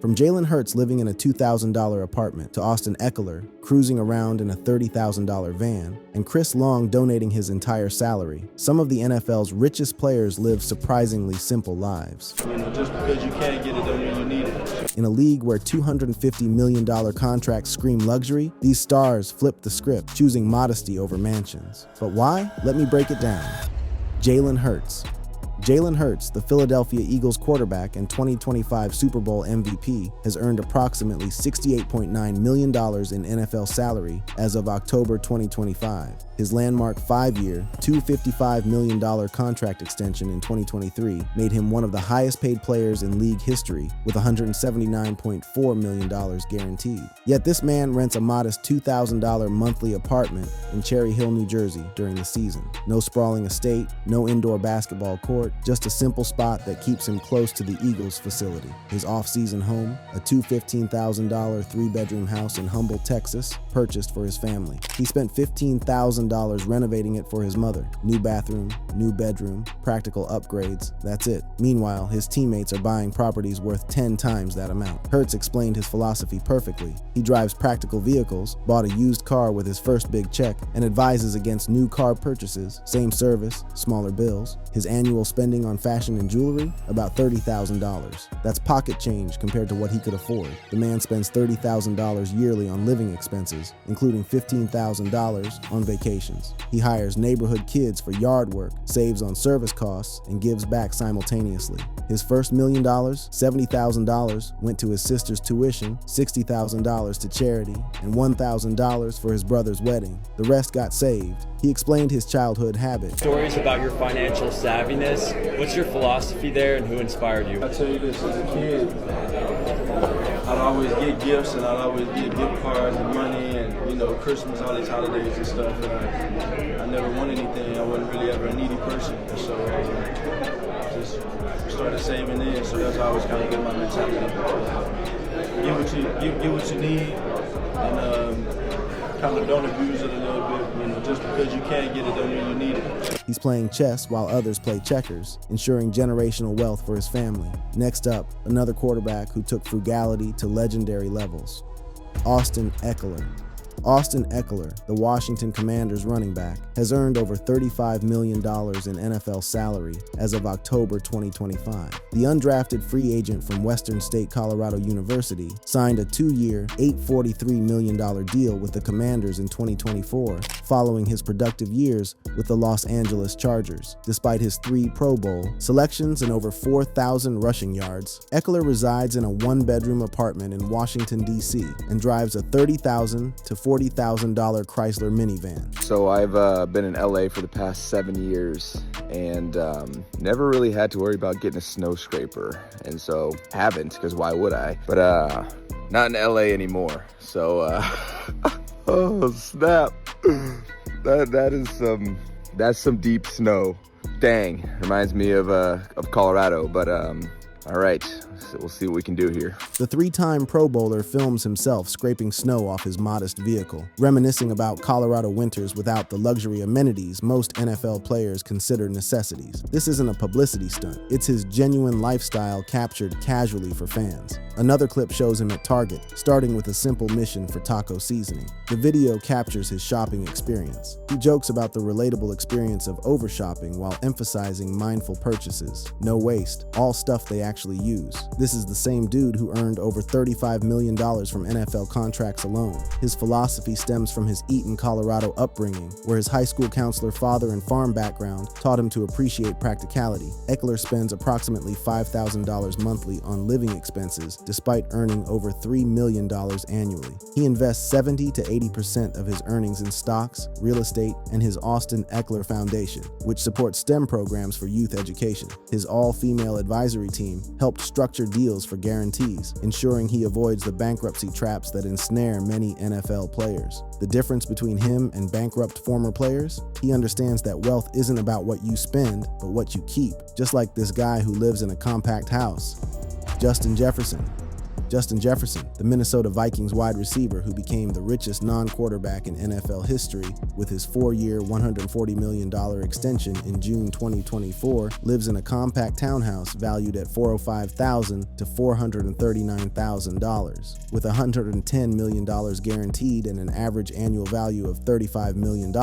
From Jalen Hurts living in a $2,000 apartment to Austin Ekeler cruising around in a $30,000 van, and Chris Long donating his entire salary, some of the NFL's richest players live surprisingly simple lives. Just because you can't get it don't mean you need it. In a league where $250 million contracts scream luxury, these stars flip the script, choosing modesty over mansions. But why? Let me break it down. Jalen Hurts. Jalen Hurts, the Philadelphia Eagles quarterback and 2025 Super Bowl MVP, has earned approximately $68.9 million in NFL salary as of October 2025. His landmark 5-year, $255 million contract extension in 2023 made him one of the highest-paid players in league history, with $179.4 million guaranteed. Yet this man rents a modest $2,000 monthly apartment in Cherry Hill, New Jersey during the season. No sprawling estate, no indoor basketball court, just a simple spot that keeps him close to the Eagles facility. His off-season home, a $15,000 3-bedroom house in Humble, Texas, purchased for his family. He spent $15,000 renovating it for his mother. New bathroom, new bedroom, practical upgrades, that's it. Meanwhile, his teammates are buying properties worth 10 times that amount. Hurts explained his philosophy perfectly. He drives practical vehicles, bought a used car with his first big check, and advises against new car purchases, same service, smaller bills. His annual spending on fashion and jewelry, about $30,000. That's pocket change compared to what he could afford. The man spends $30,000 yearly on living expenses, including $15,000 on vacations. He hires neighborhood kids for yard work, saves on service costs, and gives back simultaneously. His first $1 million, $70,000 went to his sister's tuition, $60,000 to charity, and $1,000 for his brother's wedding. The rest got saved. He explained his childhood habit. Stories about your financial savviness. What's your philosophy there and who inspired you? I tell you this, as a kid, I'd always get gifts and I'd always get gift cards and money and, Christmas, all these holidays and stuff. And I never wanted anything. I wasn't really ever a needy person. So just started saving in. So that's always kind of been my mentality. Get what you need and kind of don't abuse it a little bit. Just because you can't get it don't mean you need it. He's playing chess while others play checkers, ensuring generational wealth for his family. Next up, another quarterback who took frugality to legendary levels. Austin Ekeler. Austin Ekeler, the Washington Commanders running back, has earned over $35 million in NFL salary as of October 2025. The undrafted free agent from Western State Colorado University signed a 2-year, $843 million deal with the Commanders in 2024, following his productive years with the Los Angeles Chargers. Despite his 3 Pro Bowl selections and over 4,000 rushing yards, Ekeler resides in a 1-bedroom apartment in Washington, D.C., and drives a $30,000 to $40,000 Chrysler minivan. So I've been in LA for the past 7 years and never really had to worry about getting a snow scraper. And so haven't, because why would I? But not in LA anymore. So oh snap. That's some deep snow. Dang, reminds me of Colorado, but all right, so we'll see what we can do here. The 3-time Pro Bowler films himself scraping snow off his modest vehicle, reminiscing about Colorado winters without the luxury amenities most NFL players consider necessities. This isn't a publicity stunt. It's his genuine lifestyle captured casually for fans. Another clip shows him at Target, starting with a simple mission for taco seasoning. The video captures his shopping experience. He jokes about the relatable experience of overshopping while emphasizing mindful purchases. No waste, all stuff they actually use. This is the same dude who earned over $35 million from NFL contracts alone. His philosophy stems from his Eaton, Colorado upbringing, where his high school counselor father and farm background taught him to appreciate practicality. Ekeler spends approximately $5,000 monthly on living expenses, despite earning over $3 million annually. He invests 70 to 80% of his earnings in stocks, real estate, and his Austin Ekeler Foundation, which supports STEM programs for youth education. His all-female advisory team helped structure deals for guarantees, ensuring he avoids the bankruptcy traps that ensnare many NFL players. The difference between him and bankrupt former players? He understands that wealth isn't about what you spend, but what you keep, just like this guy who lives in a compact house. Jefferson. Justin Jefferson, the Minnesota Vikings wide receiver who became the richest non-quarterback in NFL history with his 4-year, $140 million extension in June 2024, lives in a compact townhouse valued at $405,000 to $439,000. With $110 million guaranteed and an average annual value of $35 million,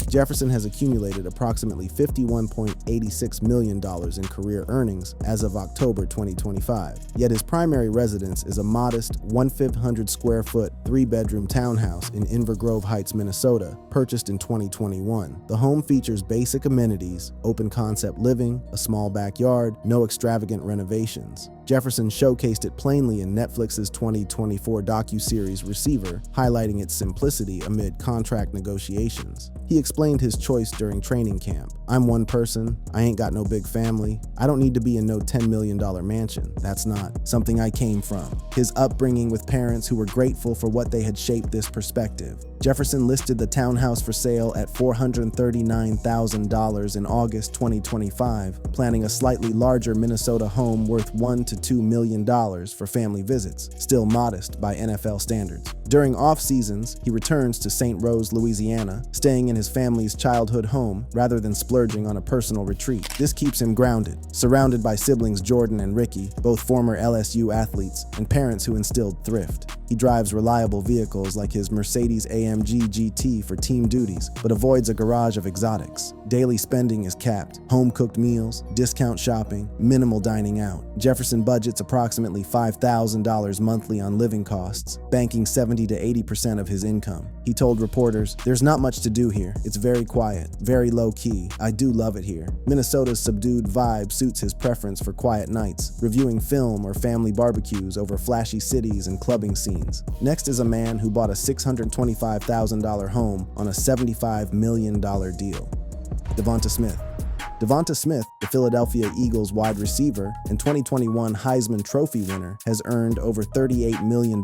Jefferson has accumulated approximately $51.86 million in career earnings as of October 2025. Yet his primary residence is a modest 1,500 square foot, 3-bedroom townhouse in Inver Grove Heights, Minnesota, purchased in 2021. The home features basic amenities, open concept living, a small backyard, no extravagant renovations. Jefferson showcased it plainly in Netflix's 2024 docuseries Receiver, highlighting its simplicity amid contract negotiations. He explained his choice during training camp. "I'm one person, I ain't got no big family, I don't need to be in no $10 million mansion. That's not something I came from." His upbringing with parents who were grateful for what they had shaped this perspective. Jefferson listed the townhouse for sale at $439,000 in August 2025, planning a slightly larger Minnesota home worth $1 to $2 million for family visits, still modest by NFL standards. During off-seasons, he returns to St. Rose, Louisiana, staying in his family's childhood home rather than splurging on a personal retreat. This keeps him grounded, surrounded by siblings Jordan and Ricky, both former LSU athletes, and parents who instilled thrift. He drives reliable vehicles like his Mercedes-AMG GT for team duties, but avoids a garage of exotics. Daily spending is capped: home-cooked meals, discount shopping, minimal dining out. Jefferson budgets approximately $5,000 monthly on living costs, banking 70 to 80% of his income. He told reporters, "There's not much to do here. It's very quiet, very low-key. I do love it here." Minnesota's subdued vibe suits his preference for quiet nights, reviewing film or family barbecues over flashy cities and clubbing scenes. Next is a man who bought a $625,000 home on a $75 million deal. Devonta Smith. Devonta Smith, the Philadelphia Eagles wide receiver and 2021 Heisman Trophy winner, has earned over $38 million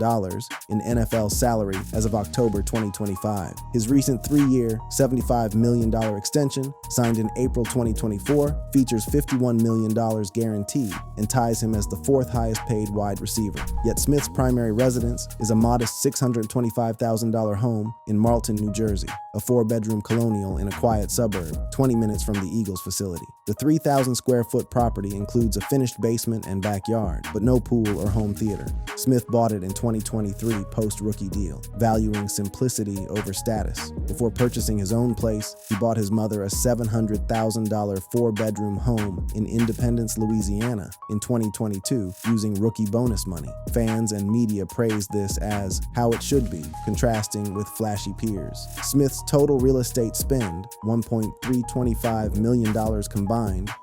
in NFL salary as of October 2025. His recent 3-year, $75 million extension, signed in April 2024, features $51 million guaranteed and ties him as the 4th highest paid wide receiver. Yet Smith's primary residence is a modest $625,000 home in Marlton, New Jersey, a 4-bedroom colonial in a quiet suburb, 20 minutes from the Eagles facility. The 3,000 square foot property includes a finished basement and backyard, but no pool or home theater. Smith bought it in 2023 post-rookie deal, valuing simplicity over status. Before purchasing his own place, he bought his mother a $700,000 4-bedroom home in Independence, Louisiana in 2022 using rookie bonus money. Fans and media praised this as how it should be, contrasting with flashy peers. Smith's total real estate spend, $1.325 million combined,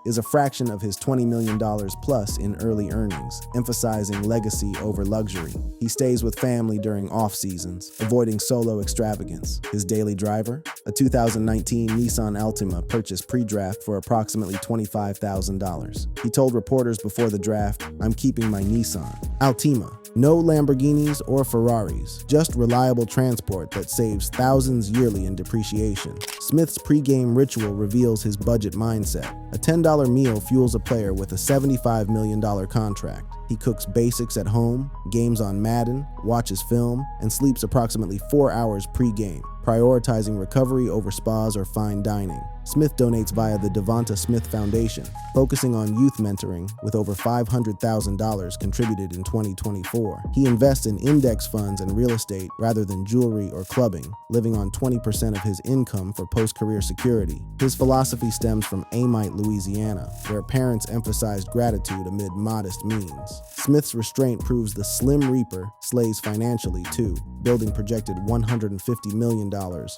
is a fraction of his $20 million plus in early earnings, emphasizing legacy over luxury. He stays with family during off-seasons, avoiding solo extravagance. His daily driver? A 2019 Nissan Altima purchased pre-draft for approximately $25,000. He told reporters before the draft, "I'm keeping my Nissan Altima. No Lamborghinis or Ferraris, just reliable transport that saves thousands yearly in depreciation." Smith's pregame ritual reveals his budget mindset. A $10 meal fuels a player with a $75 million contract. He cooks basics at home, games on Madden, watches film, and sleeps approximately 4 hours pre-game, prioritizing recovery over spas or fine dining. Smith donates via the Devonta Smith Foundation, focusing on youth mentoring with over $500,000 contributed in 2024. He invests in index funds and real estate rather than jewelry or clubbing, living on 20% of his income for post-career security. His philosophy stems from Amite, Louisiana, where parents emphasized gratitude amid modest means. Smith's restraint proves the Slim Reaper slays financially too, building projected $150 million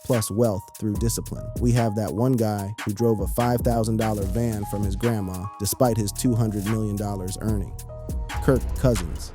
plus wealth through discipline. We have that one guy who drove a $5,000 van from his grandma despite his $200 million earning. Kirk Cousins.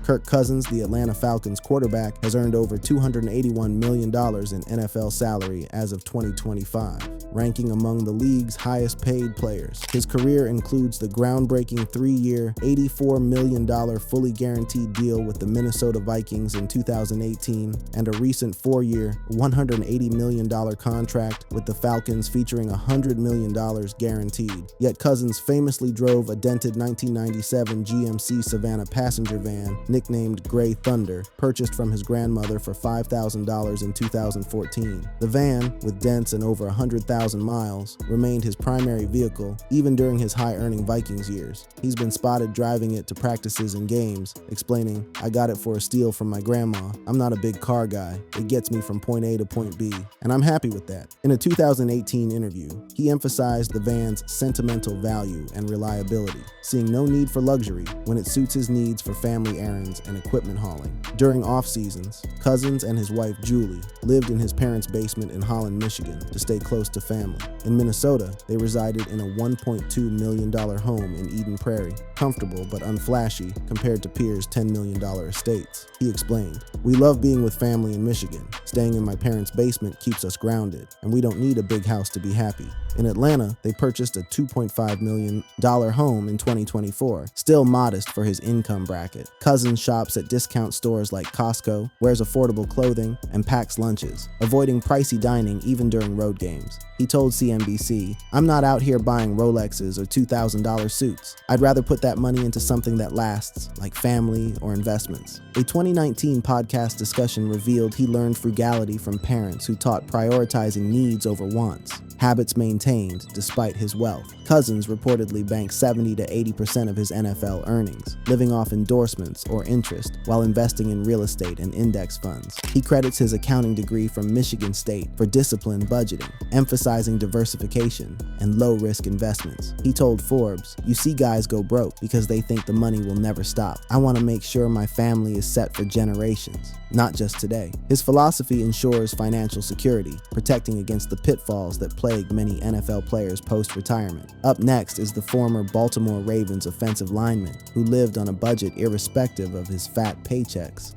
Kirk Cousins, the Atlanta Falcons quarterback, has earned over $281 million in NFL salary as of 2025, ranking among the league's highest paid players. His career includes the groundbreaking 3-year, $84 million fully guaranteed deal with the Minnesota Vikings in 2018 and a recent 4-year, $180 million contract with the Falcons featuring $100 million guaranteed. Yet Cousins famously drove a dented 1997 GMC Savannah passenger van nicknamed Gray Thunder, purchased from his grandmother for $5,000 in 2014. The van, with dents and over 100,000 miles, remained his primary vehicle even during his high-earning Vikings years. He's been spotted driving it to practices and games, explaining, "I got it for a steal from my grandma. I'm not a big car guy. It gets me from point A to point B, and I'm happy with that." In a 2018 interview, he emphasized the van's sentimental value and reliability, seeing no need for luxury when it suits his needs for family errands and equipment hauling. During off-seasons, Cousins and his wife Julie lived in his parents' basement in Holland, Michigan, to stay close to family. In Minnesota, they resided in a $1.2 million home in Eden Prairie, comfortable but unflashy compared to peers' $10 million estates. He explained, "We love being with family in Michigan. Staying in my parents' basement keeps us grounded, and we don't need a big house to be happy." In Atlanta, they purchased a $2.5 million home in 2024, still modest for his income bracket. Cousins shops at discount stores like Costco, wears affordable clothing, and packs lunches, avoiding pricey dining even during road games. He told CNBC, "I'm not out here buying Rolexes or $2,000 suits. I'd rather put that money into something that lasts, like family or investments." A 2019 podcast discussion revealed he learned frugality from parents who taught prioritizing needs over wants, habits maintained despite his wealth. Cousins reportedly banked 70 to 80% of his NFL earnings, living off endorsements or interest while investing in real estate and index funds. He credits his accounting degree from Michigan State for disciplined budgeting, emphasizing diversification and low-risk investments. He told Forbes, "You see guys go broke because they think the money will never stop. I want to make sure my family is set for generations, not just today." His philosophy ensures financial security, protecting against the pitfalls that plague many NFL players post-retirement. Up next is the former Baltimore Ravens offensive lineman who lived on a budget irrespective of his fat paychecks,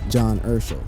John Urschel.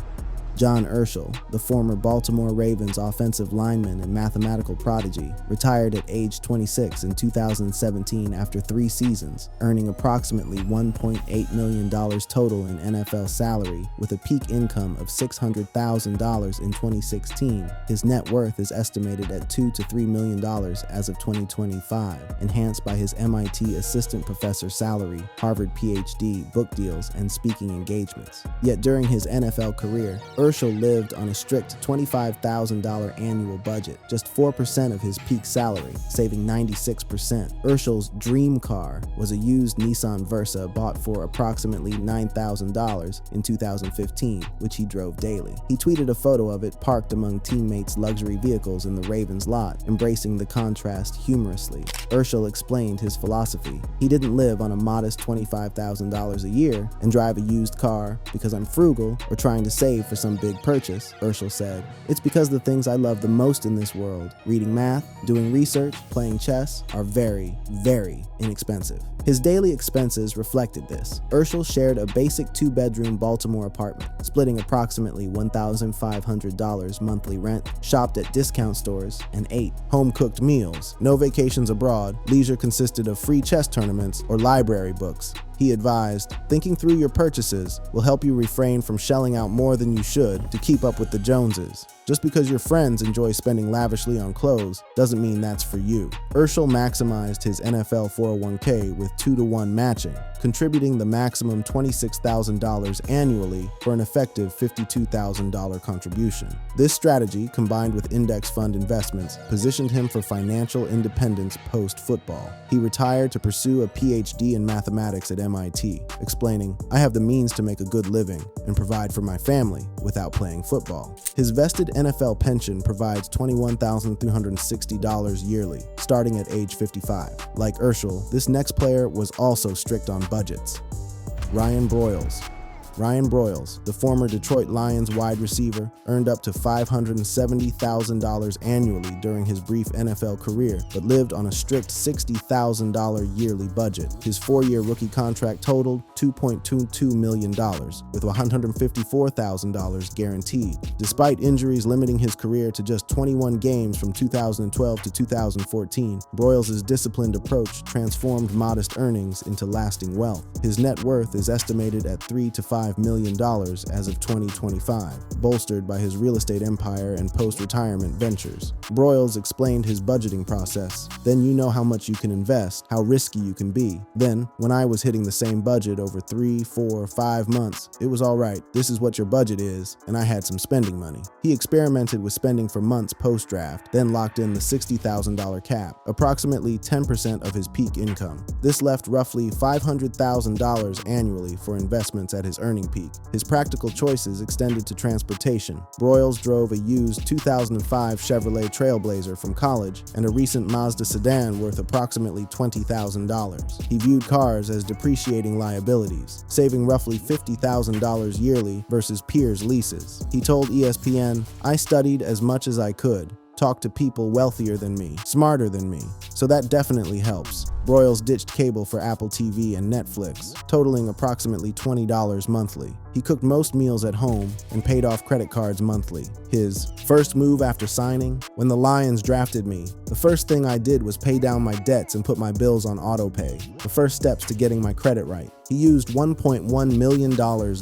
John Urschel, the former Baltimore Ravens offensive lineman and mathematical prodigy, retired at age 26 in 2017 after 3 seasons, earning approximately $1.8 million total in NFL salary with a peak income of $600,000 in 2016. His net worth is estimated at $2 to $3 million as of 2025, enhanced by his MIT assistant professor salary, Harvard PhD, book deals, and speaking engagements. Yet during his NFL career, Urschel lived on a strict $25,000 annual budget, just 4% of his peak salary, saving 96%. Urschel's dream car was a used Nissan Versa bought for approximately $9,000 in 2015, which he drove daily. He tweeted a photo of it parked among teammates' luxury vehicles in the Ravens lot, embracing the contrast humorously. Urschel explained his philosophy. "He didn't live on a modest $25,000 a year and drive a used car because I'm frugal or trying to save for some big purchase," Urschel said. "It's because the things I love the most in this world, reading math, doing research, playing chess, are very, very inexpensive." His daily expenses reflected this. Urschel shared a basic 2-bedroom Baltimore apartment, splitting approximately $1,500 monthly rent, shopped at discount stores, and ate home-cooked meals. No vacations abroad, leisure consisted of free chess tournaments or library books. He advised, "Thinking through your purchases will help you refrain from shelling out more than you should to keep up with the Joneses. Just because your friends enjoy spending lavishly on clothes doesn't mean that's for you." Urschel maximized his NFL 401k with 2-to-1 matching, contributing the maximum $26,000 annually for an effective $52,000 contribution. This strategy, combined with index fund investments, positioned him for financial independence post-football. He retired to pursue a PhD in mathematics at MIT, explaining, "I have the means to make a good living and provide for my family without playing football." His vested NFL pension provides $21,360 yearly, starting at age 55. Like Urschel, this next player was also strict on budgets. Ryan Broyles. Ryan Broyles, the former Detroit Lions wide receiver, earned up to $570,000 annually during his brief NFL career, but lived on a strict $60,000 yearly budget. His 4-year rookie contract totaled $2.22 million, with $154,000 guaranteed. Despite injuries limiting his career to just 21 games from 2012 to 2014, Broyles' disciplined approach transformed modest earnings into lasting wealth. His net worth is estimated at $3 to $5 $2.5 million as of 2025, bolstered by his real estate empire and post-retirement ventures. Broyles explained his budgeting process. Then you know how much you can invest, how risky you can be. Then, when I was hitting the same budget over 3, 4, 5 months, it was all right. This is what your budget is, and I had some spending money. He experimented with spending for months post-draft, then locked in the $60,000 cap, approximately 10% of his peak income. This left roughly $500,000 annually for investments at his earning peak. His practical choices extended to transportation. Broyles drove a used 2005 Chevrolet Trailblazer from college and a recent Mazda sedan worth approximately $20,000. He viewed cars as depreciating liabilities, saving roughly $50,000 yearly versus peers' leases. He told ESPN, "I studied as much as I could, talked to people wealthier than me, smarter than me, so that definitely helps." Broyles ditched cable for Apple TV and Netflix, totaling approximately $20 monthly. He cooked most meals at home and paid off credit cards monthly. His first move after signing? When the Lions drafted me, the first thing I did was pay down my debts and put my bills on auto pay, the first steps to getting my credit right. He used $1.1 million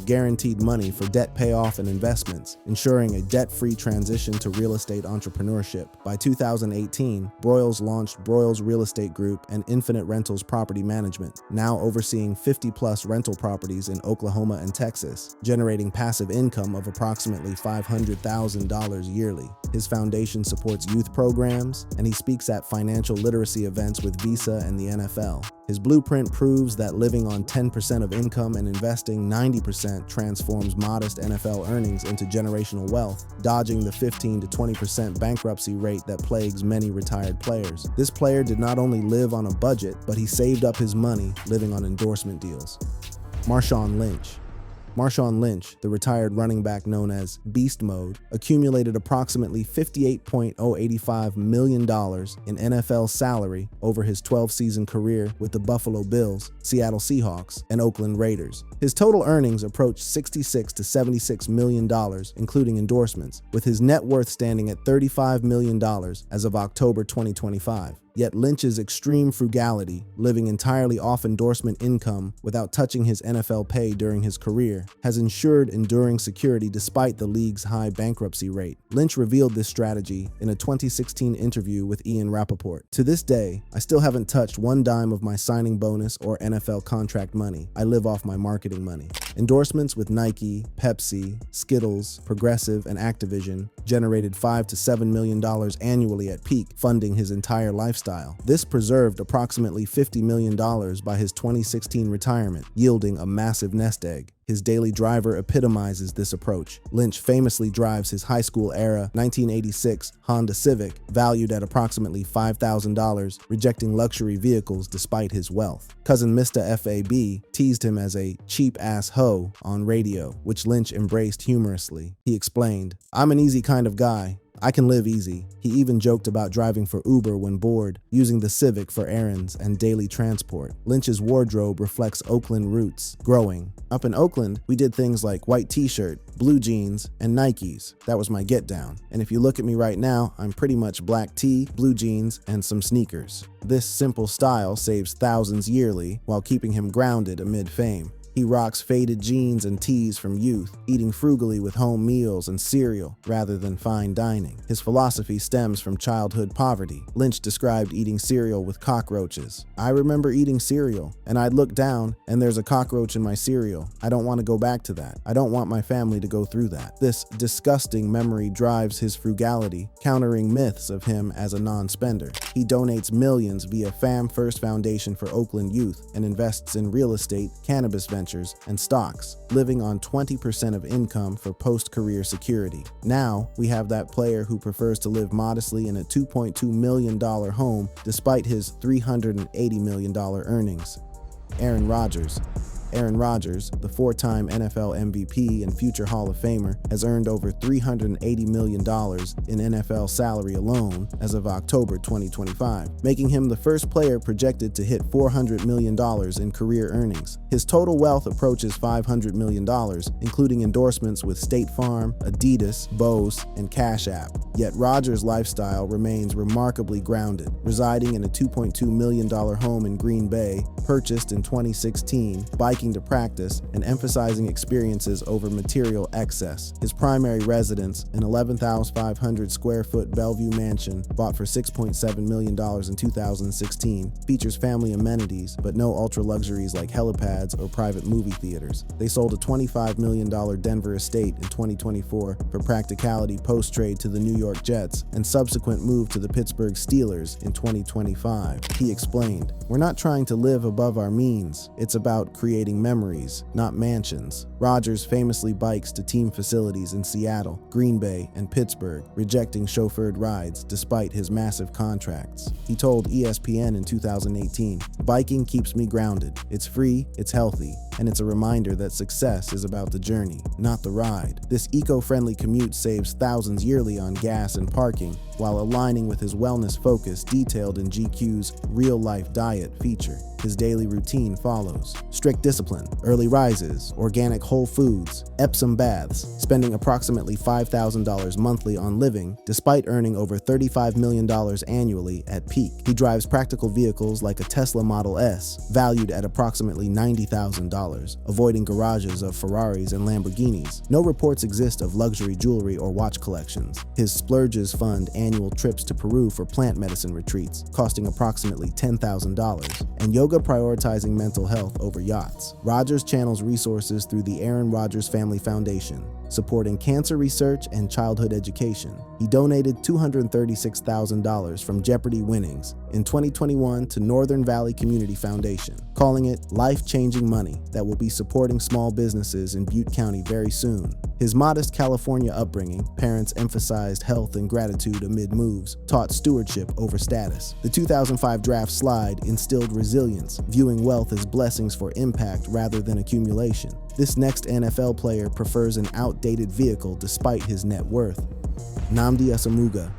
guaranteed money for debt payoff and investments, ensuring a debt-free transition to real estate entrepreneurship. By 2018, Broyles launched Broyles Real Estate Group and Infinite Rentals Property Management, now overseeing 50-plus rental properties in Oklahoma and Texas, generating passive income of approximately $500,000 yearly. His foundation supports youth programs, and he speaks at financial literacy events with Visa and the NFL. His blueprint proves that living on 10% of income and investing 90% transforms modest NFL earnings into generational wealth, dodging the 15 to 20% bankruptcy rate that plagues many retired players. This player did not only live on a budget, but he saved up his money living on endorsement deals. Marshawn Lynch. Marshawn Lynch, the retired running back known as Beast Mode, accumulated approximately $58.085 million in NFL salary over his 12-season career with the Buffalo Bills, Seattle Seahawks, and Oakland Raiders. His total earnings approached $66 to $76 million, including endorsements, with his net worth standing at $35 million as of October 2025. Yet Lynch's extreme frugality, living entirely off endorsement income without touching his NFL pay during his career, has ensured enduring security despite the league's high bankruptcy rate. Lynch revealed this strategy in a 2016 interview with Ian Rappaport. "To this day, I still haven't touched one dime of my signing bonus or NFL contract money. I live off my marketing money." Endorsements with Nike, Pepsi, Skittles, Progressive, and Activision generated $5 to $7 million annually at peak, funding his entire lifestyle. This preserved approximately $50 million by his 2016 retirement, yielding a massive nest egg. His daily driver epitomizes this approach. Lynch famously drives his high school-era 1986 Honda Civic, valued at approximately $5,000, rejecting luxury vehicles despite his wealth. Cousin Mr. FAB teased him as a cheap-ass hoe on radio, which Lynch embraced humorously. He explained, "I'm an easy kind of guy. I can live easy." He even joked about driving for Uber when bored, using the Civic for errands and daily transport. Lynch's wardrobe reflects Oakland roots. Growing up in Oakland, we did things like white t-shirt, blue jeans, and Nikes. That was my get down. And if you look at me right now, I'm pretty much black tee, blue jeans, and some sneakers. This simple style saves thousands yearly while keeping him grounded amid fame. He rocks faded jeans and tees from youth, eating frugally with home meals and cereal rather than fine dining. His philosophy stems from childhood poverty. Lynch described eating cereal with cockroaches. "I remember eating cereal, and I'd look down, and there's a cockroach in my cereal. I don't want to go back to that. I don't want my family to go through that." This disgusting memory drives his frugality, countering myths of him as a non-spender. He donates millions via Fam First Foundation for Oakland Youth and invests in real estate, cannabis ventures, and stocks, living on 20% of income for post-career security. Now, we have that player who prefers to live modestly in a $2.2 million home despite his $380 million earnings. Aaron Rodgers. Aaron Rodgers, the four-time NFL MVP and future Hall of Famer, has earned over $380 million in NFL salary alone as of October 2025, making him the first player projected to hit $400 million in career earnings. His total wealth approaches $500 million, including endorsements with State Farm, Adidas, Bose, and Cash App. Yet Rodgers' lifestyle remains remarkably grounded, residing in a $2.2 million home in Green Bay, purchased in 2016, biking biking to practice and emphasizing experiences over material excess. His primary residence, an 11,500 square foot Bellevue mansion bought for $6.7 million in 2016, features family amenities but no ultra luxuries like helipads or private movie theaters. They sold a $25 million Denver estate in 2024 for practicality post-trade to the New York Jets and subsequent move to the Pittsburgh Steelers in 2025. He explained, "We're not trying to live above our means. It's about creating memories, not mansions." Rodgers famously bikes to team facilities in Seattle, Green Bay, and Pittsburgh, rejecting chauffeured rides despite his massive contracts. He told ESPN in 2018, "Biking keeps me grounded. It's free, it's healthy, and it's a reminder that success is about the journey, not the ride." This eco-friendly commute saves thousands yearly on gas and parking, while aligning with his wellness focus detailed in GQ's real-life diet feature. His daily routine follows strict discipline, early rises, organic whole foods, Epsom baths, spending approximately $5,000 monthly on living, despite earning over $35 million annually at peak. He drives practical vehicles like a Tesla Model S, valued at approximately $90,000, avoiding garages of Ferraris and Lamborghinis. No reports exist of luxury jewelry or watch collections. His splurges fund annual trips to Peru for plant medicine retreats, costing approximately $10,000, and yoga prioritizing mental health over yachts. Rodgers channels resources through the Aaron Rodgers Family Foundation, supporting cancer research and childhood education. He donated $236,000 from Jeopardy winnings in 2021 to Northern Valley Community Foundation, calling it life-changing money that will be supporting small businesses in Butte County very soon. His modest California upbringing, parents emphasized health and gratitude amid moves, taught stewardship over status. The 2005 draft slide instilled resilience, viewing wealth as blessings for impact rather than accumulation. This next NFL player prefers an outdated vehicle despite his net worth. Nnamdi Asomugha.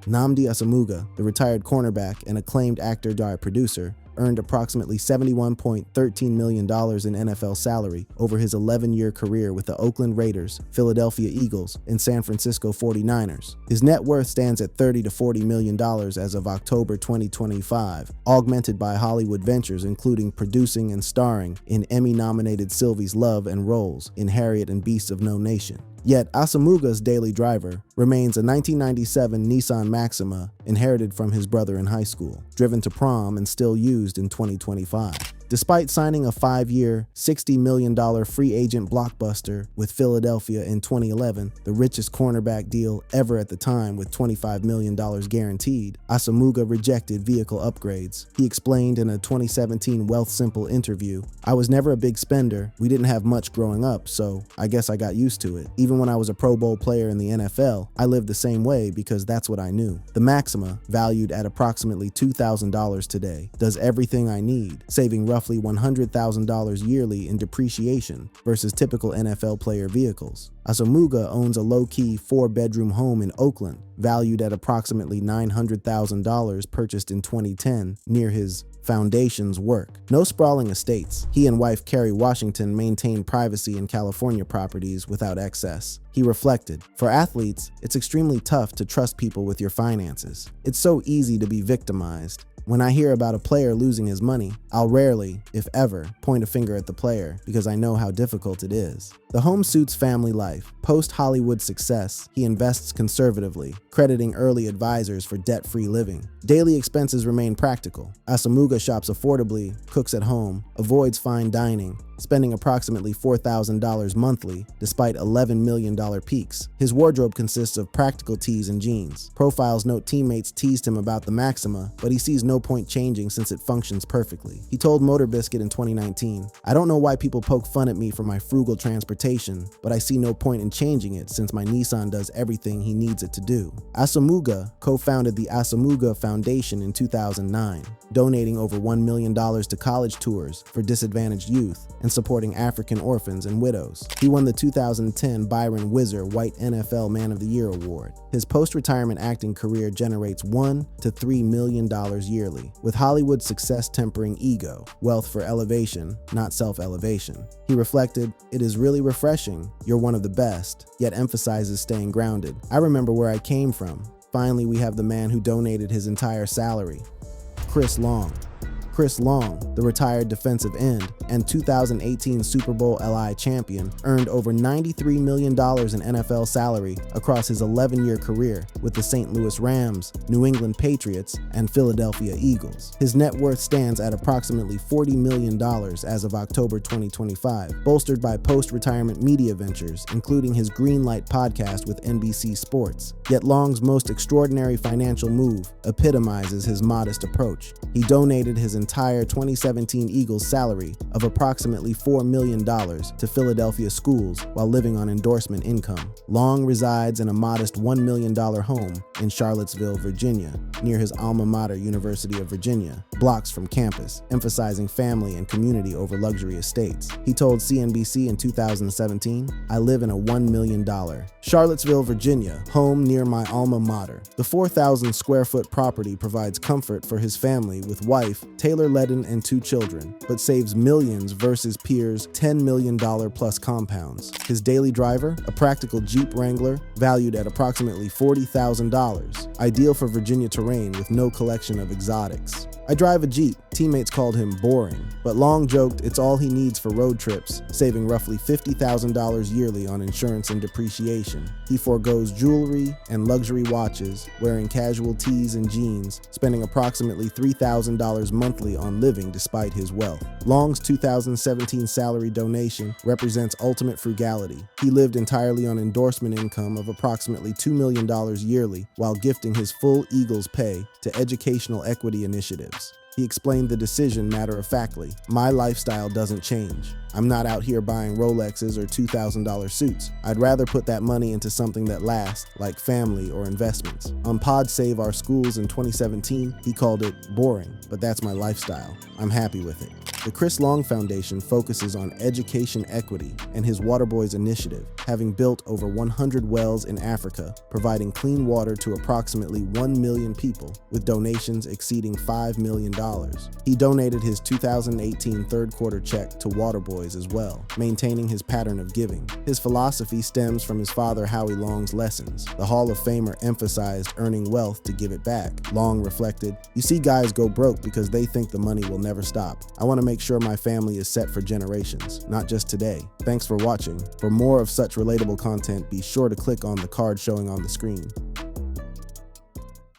Nnamdi Asomugha, the retired cornerback and acclaimed actor-producer, earned approximately $71.13 million in NFL salary over his 11-year career with the Oakland Raiders, Philadelphia Eagles, and San Francisco 49ers. His net worth stands at $30 to $40 million as of October 2025, augmented by Hollywood ventures including producing and starring in Emmy-nominated Sylvie's Love and roles in Harriet and Beasts of No Nation. Yet Asomugha's daily driver remains a 1997 Nissan Maxima inherited from his brother in high school, driven to prom and still used in 2025. Despite signing a 5-year, $60 million free agent blockbuster with Philadelphia in 2011, the richest cornerback deal ever at the time with $25 million guaranteed, Asomugha rejected vehicle upgrades. He explained in a 2017 Wealth Simple interview, "I was never a big spender. We didn't have much growing up, so I guess I got used to it. Even when I was a Pro Bowl player in the NFL, I lived the same way because that's what I knew." The Maxima, valued at approximately $2,000 today, does everything I need, saving roughly $100,000 yearly in depreciation versus typical NFL player vehicles. Asomugha owns a low-key 4-bedroom home in Oakland, valued at approximately $900,000 purchased in 2010 near his foundation's work. No sprawling estates. He and wife Kerry Washington maintain privacy in California properties without excess. He reflected, "For athletes, it's extremely tough to trust people with your finances. It's so easy to be victimized. When I hear about a player losing his money, I'll rarely, if ever, point a finger at the player because I know how difficult it is." The home suits family life. Post-Hollywood success, he invests conservatively, crediting early advisors for debt-free living. Daily expenses remain practical. Asomugha shops affordably, cooks at home, avoids fine dining, spending approximately $4,000 monthly despite $11 million peaks. His wardrobe consists of practical tees and jeans. Profiles note teammates teased him about the Maxima, but he sees no point changing since it functions perfectly. He told Motor Biscuit in 2019, "I don't know why people poke fun at me for my frugal transportation, but I see no point in changing it since my Nissan does everything he needs it to do." Asomugha co-founded the Asomugha Foundation in 2009, donating over $1 million to college tours for disadvantaged youth and supporting African orphans and widows. He won the 2010 Byron Whizzer White NFL Man of the Year award. His post-retirement acting career generates $1 to $3 million yearly, with Hollywood success tempering ego, wealth for elevation, not self-elevation. He reflected, "It is really refreshing. You're one of the best," yet emphasizes staying grounded. "I remember where I came from. Finally, we have the man who donated his entire salary." Chris Long. Chris Long, the retired defensive end and 2018 Super Bowl LI champion, earned over $93 million in NFL salary across his 11-year career with the St. Louis Rams, New England Patriots, and Philadelphia Eagles. His net worth stands at approximately $40 million as of October 2025, bolstered by post-retirement media ventures, including his Greenlight podcast with NBC Sports. Yet Long's most extraordinary financial move epitomizes his modest approach. He donated his entire 2017 Eagles salary of approximately $4 million to Philadelphia schools while living on endorsement income. Long resides in a modest $1 million home in Charlottesville, Virginia, near his alma mater, University of Virginia, blocks from campus, emphasizing family and community over luxury estates. He told CNBC in 2017, "I live in a $1 million Charlottesville, Virginia, home near my alma mater." The 4,000 square foot property provides comfort for his family with wife, Taylor Ledden, and 2 children, but saves millions versus peers' $10 million plus compounds. His daily driver, a practical Jeep Wrangler, valued at approximately $40,000, ideal for Virginia terrain with no collection of exotics. "I drive a Jeep." Teammates called him boring, but Long joked it's all he needs for road trips, saving roughly $50,000 yearly on insurance and depreciation. He forgoes jewelry and luxury watches, wearing casual tees and jeans, spending approximately $3,000 monthly on living despite his wealth. Long's 2017 salary donation represents ultimate frugality. He lived entirely on endorsement income of approximately $2 million yearly while gifting his full Eagles pay to educational equity initiatives. He explained the decision matter-of-factly. "My lifestyle doesn't change. I'm not out here buying Rolexes or $2,000 suits. I'd rather put that money into something that lasts, like family or investments." On Pod Save Our Schools in 2017, he called it boring, but that's my lifestyle. I'm happy with it. The Chris Long Foundation focuses on education equity and his Waterboys initiative, having built over 100 wells in Africa, providing clean water to approximately 1 million people, with donations exceeding $5 million. He donated his 2018 third quarter check to Waterboys as well, maintaining his pattern of giving. His philosophy stems from his father Howie Long's lessons. The Hall of Famer emphasized earning wealth to give it back. Long reflected, "You see guys go broke because they think the money will never stop. I want to make sure my family is set for generations, not just today." Thanks for watching. For more of such relatable content, be sure to click on the card showing on the screen.